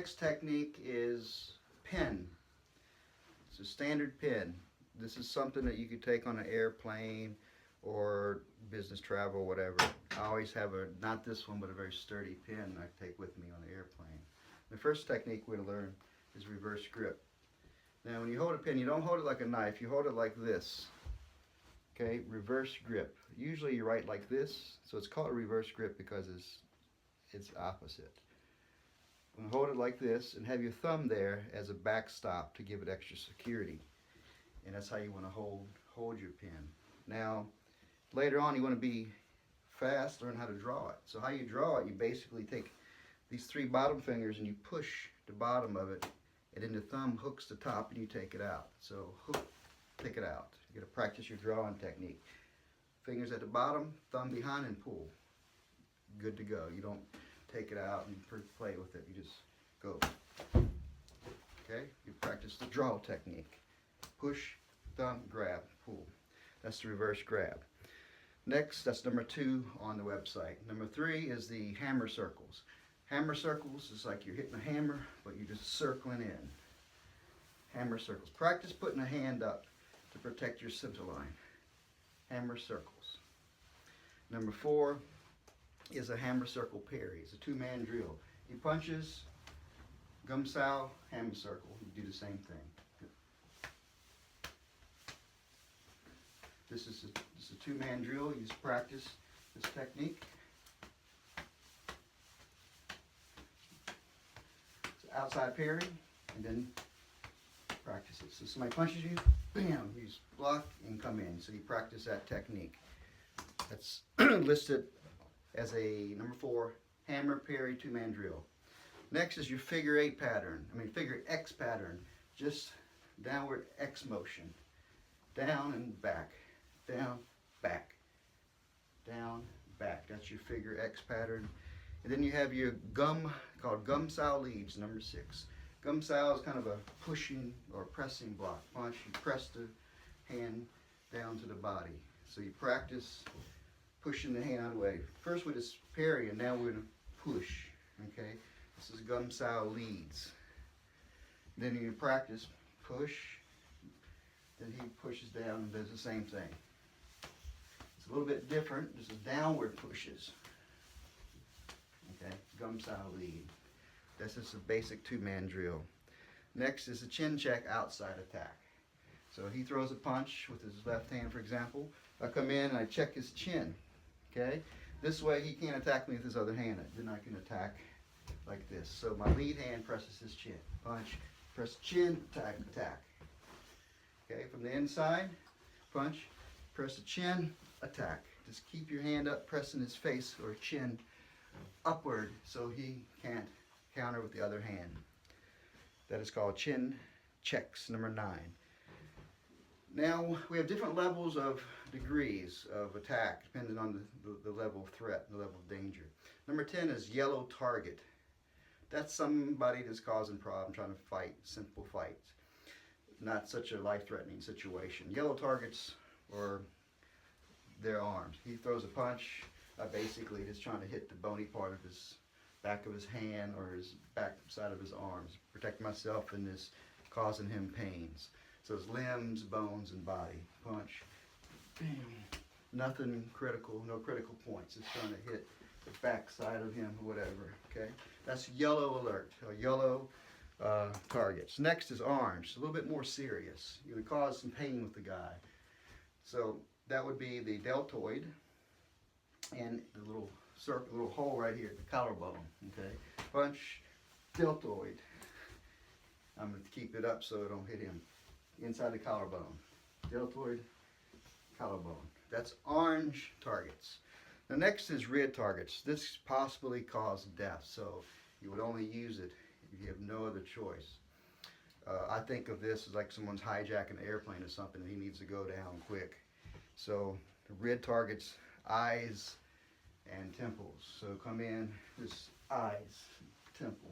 next technique is pin. It's a standard pin. This is something that you could take on an airplane or business travel, whatever. I always have a, not this one, but a very sturdy pin I take with me on the airplane. The first technique we're going to learn is reverse grip. Now when you hold a pin, you don't hold it like a knife, you hold it like this. Okay, reverse grip. Usually you write like this, so it's called a reverse grip because it's opposite. You hold it like this and have your thumb there as a backstop to give it extra security. And that's how you want to hold your pin. Now, later on you want to be fast, learn how to draw it. So how you draw it, you basically take these three bottom fingers and you push the bottom of it, and then the thumb hooks the top and you take it out. So hook, take it out. You got to practice your drawing technique. Fingers at the bottom, thumb behind, and pull. Good to go. You don't take it out and play with it. You just go. Okay? You practice the draw technique. Push, thumb, grab, pull. That's the reverse grab. Next, that's number 2 on the website. Number 3 is the hammer circles. Hammer circles is like you're hitting a hammer, but you're just circling in. Hammer circles. Practice putting a hand up to protect your center line. Hammer circles. Number 4 is a hammer circle parry. It's a 2-man drill. He punches, gum sow, hammer circle. You do the same thing. This is a 2-man drill. You just practice this technique. It's outside parry, and then practice it. So somebody punches you, bam, you just block and come in. So you practice that technique. That's listed as a number 4 hammer parry 2-man drill. Next is your figure X pattern. Just downward X motion. Down and back. Down, back. Down, back. That's your figure X pattern. And then you have your called gum sow leads, number 6. Gum sow is kind of a pushing or pressing block. Punch, you press the hand down to the body. So you practice pushing the hand out of the way. First with this parry, and now we're going to push. Okay, this is gum sow leads. Then you practice push. Then he pushes down and does the same thing. It's a little bit different. This is downward pushes. Okay, gum sow lead. This is a basic 2-man drill. Next is a chin check outside attack. So he throws a punch with his left hand, for example. I come in and I check his chin. Okay, this way he can't attack me with his other hand. Then I can attack like this. So my lead hand presses his chin. Punch, press chin, attack, attack. Okay, from the inside, punch, press the chin, attack. Just keep your hand up, pressing his face or chin upward so he can't counter with the other hand. That is called chin checks, number 9. Now, we have different levels of degrees of attack, depending on the level of threat, the level of danger. Number 10 is yellow target. That's somebody that's causing problems, trying to fight, simple fights. Not such a life-threatening situation. Yellow targets are their arms. He throws a punch, basically just trying to hit the bony part of his back of his hand or his back side of his arms. Protect myself in this, causing him pains. So it's limbs, bones, and body. Punch. Bam. Nothing critical, no critical points. It's trying to hit the back side of him or whatever. Okay? That's yellow alert, or yellow targets. Next is arms. A little bit more serious. You would cause some pain with the guy. So that would be the deltoid and the little circle, little hole right here, the collarbone. Okay? Punch, deltoid. I'm going to keep it up so it don't hit him. Inside the collarbone. Deltoid, collarbone. That's orange targets. The next is red targets. This possibly cause death, so you would only use it if you have no other choice. I think of this as like someone's hijacking an airplane or something and he needs to go down quick. So the red targets, eyes and temples. So come in, this eyes, temple.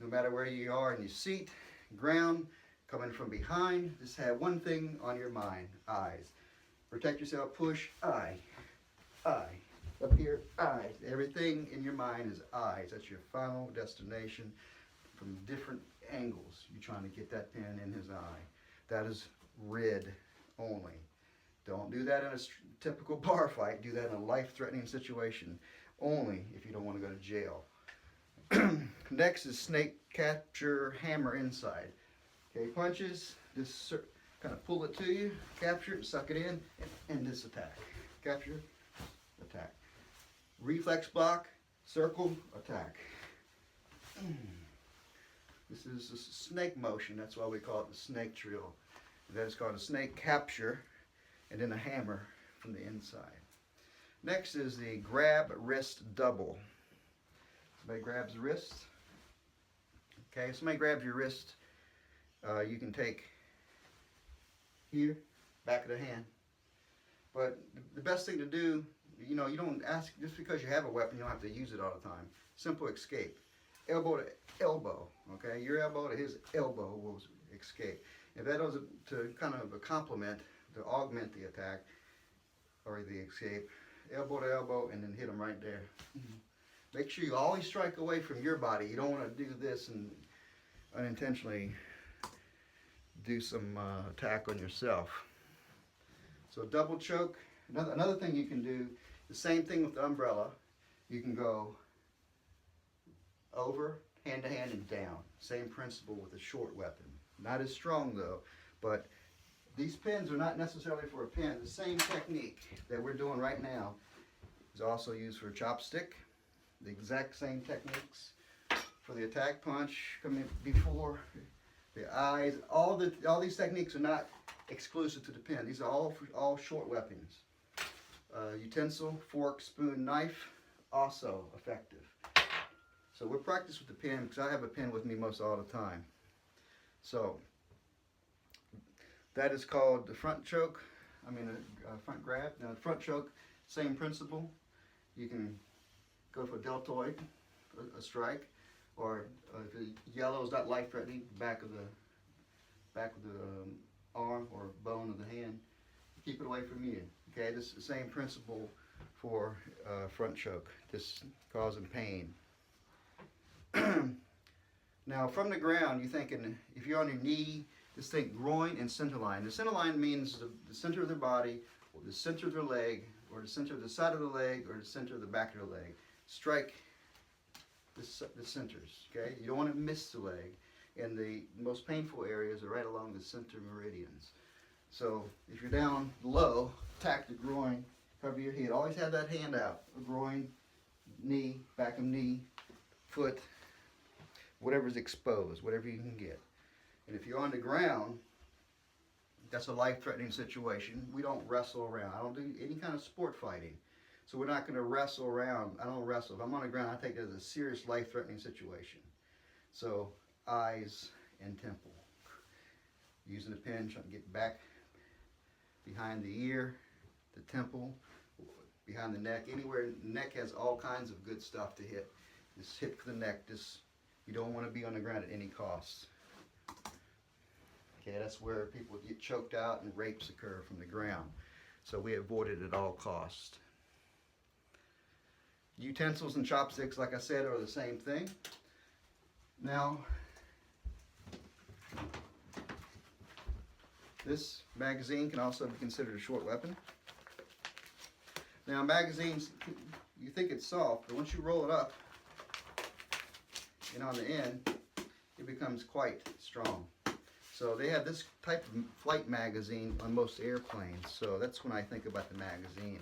No matter where you are in your seat, ground, coming from behind, just have one thing on your mind, eyes. Protect yourself, push, eye. Up here, eyes. Everything in your mind is eyes. That's your final destination. from different angles. You're trying to get that pin in his eye. That is rid only. Don't do that in a typical bar fight. Do that in a life-threatening situation only if you don't want to go to jail. Next is snake capture, hammer inside. Okay, punches, just kind of pull it to you, capture it, suck it in, and this attack. Capture, attack. Reflex block, circle, attack. This is a snake motion, that's why we call it the snake drill. That is called a snake capture, and then a hammer from the inside. Next is the grab wrist double. Somebody grabs the wrist. Okay, if somebody grabs your wrist, you can take here, back of the hand. But the best thing to do, you know, you don't ask, just because you have a weapon, you don't have to use it all the time. Simple escape. Elbow to elbow, okay? Your elbow to his elbow will escape. If that was to kind of a complement, to augment the attack, or the escape, elbow to elbow, and then hit him right there. Make sure you always strike away from your body. You don't want to do this and unintentionally do some attack on yourself. So double choke. Another thing you can do, the same thing with the umbrella. You can go over, hand to hand, and down. Same principle with a short weapon. Not as strong though, but these pins are not necessarily for a pin. The same technique that we're doing right now is also used for a chopstick. The exact same techniques for the attack punch, coming before the eyes. All these techniques are not exclusive to the pin. These are all short weapons. Utensil, fork, spoon, knife, also effective. So we'll practice with the pin because I have a pin with me most all the time. So that is called the front choke. Front grab. Now the front choke, same principle. You can go for a deltoid, a strike, or if the yellow is not life-threatening, back of the arm or bone of the hand, keep it away from you. Okay, this is the same principle for front choke, just causing pain. Now from the ground, you're thinking, if you're on your knee, just think groin and center line. The center line means the center of their body, or the center of their leg, or the center of the side of the leg, or the center of the back of the leg. Strike the centers, okay? You don't want to miss the leg. And the most painful areas are right along the center meridians. So if you're down low, attack the groin, cover your head. Always have that hand out. Groin, knee, back of knee, foot, whatever's exposed, whatever you can get. And if you're on the ground, that's a life-threatening situation. We don't wrestle around. I don't do any kind of sport fighting. So we're not going to wrestle around. I don't wrestle. If I'm on the ground, I take that as a serious life-threatening situation. So eyes and temple. Using the pin, trying to get back behind the ear, the temple, behind the neck. Anywhere, the neck has all kinds of good stuff to hit. Just hit for the neck. You don't want to be on the ground at any cost. Okay, that's where people get choked out and rapes occur from the ground. So we avoid it at all costs. Utensils and chopsticks, like I said, are the same thing. Now, this magazine can also be considered a short weapon. Now, magazines, you think it's soft, but once you roll it up and on the end, it becomes quite strong. So they have this type of flight magazine on most airplanes. So that's when I think about the magazine.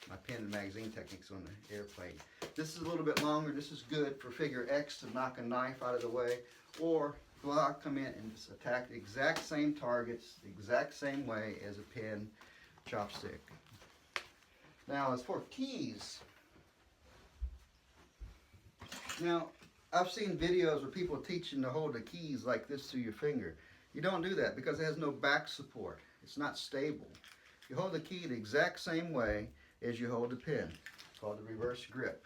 My pin and magazine techniques on the airplane. This is a little bit longer. This is good for figure X to knock a knife out of the way, or block, come in and just attack the exact same targets, the exact same way as a pin chopstick. Now as for keys, now I've seen videos where people teaching to hold the keys like this through your finger. You don't do that because it has no back support. It's not stable. You hold the key the exact same way as you hold the pin. It's called the reverse grip.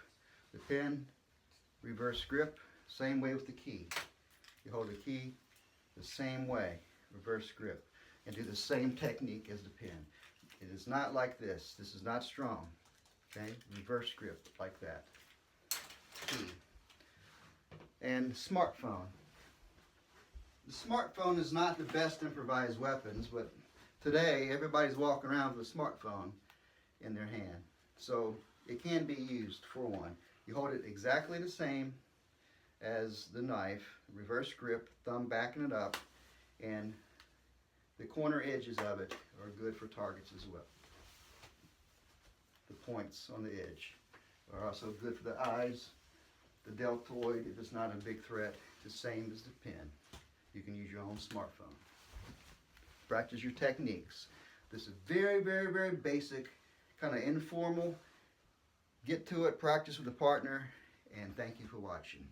The pin, reverse grip, same way with the key. You hold the key the same way, reverse grip, and do the same technique as the pin. It is not like this. This is not strong. Okay, reverse grip like that. Key. And smartphone. The smartphone is not the best improvised weapons, but today everybody's walking around with a smartphone in their hand. So it can be used for one. You hold it exactly the same as the knife, reverse grip, thumb backing it up, and the corner edges of it are good for targets as well. The points on the edge are also good for the eyes. The deltoid, if it's not a big threat, the same as the pen. You can use your own smartphone. Practice your techniques. This is very, very, very basic, kind of informal. Get to it, practice with a partner, and thank you for watching.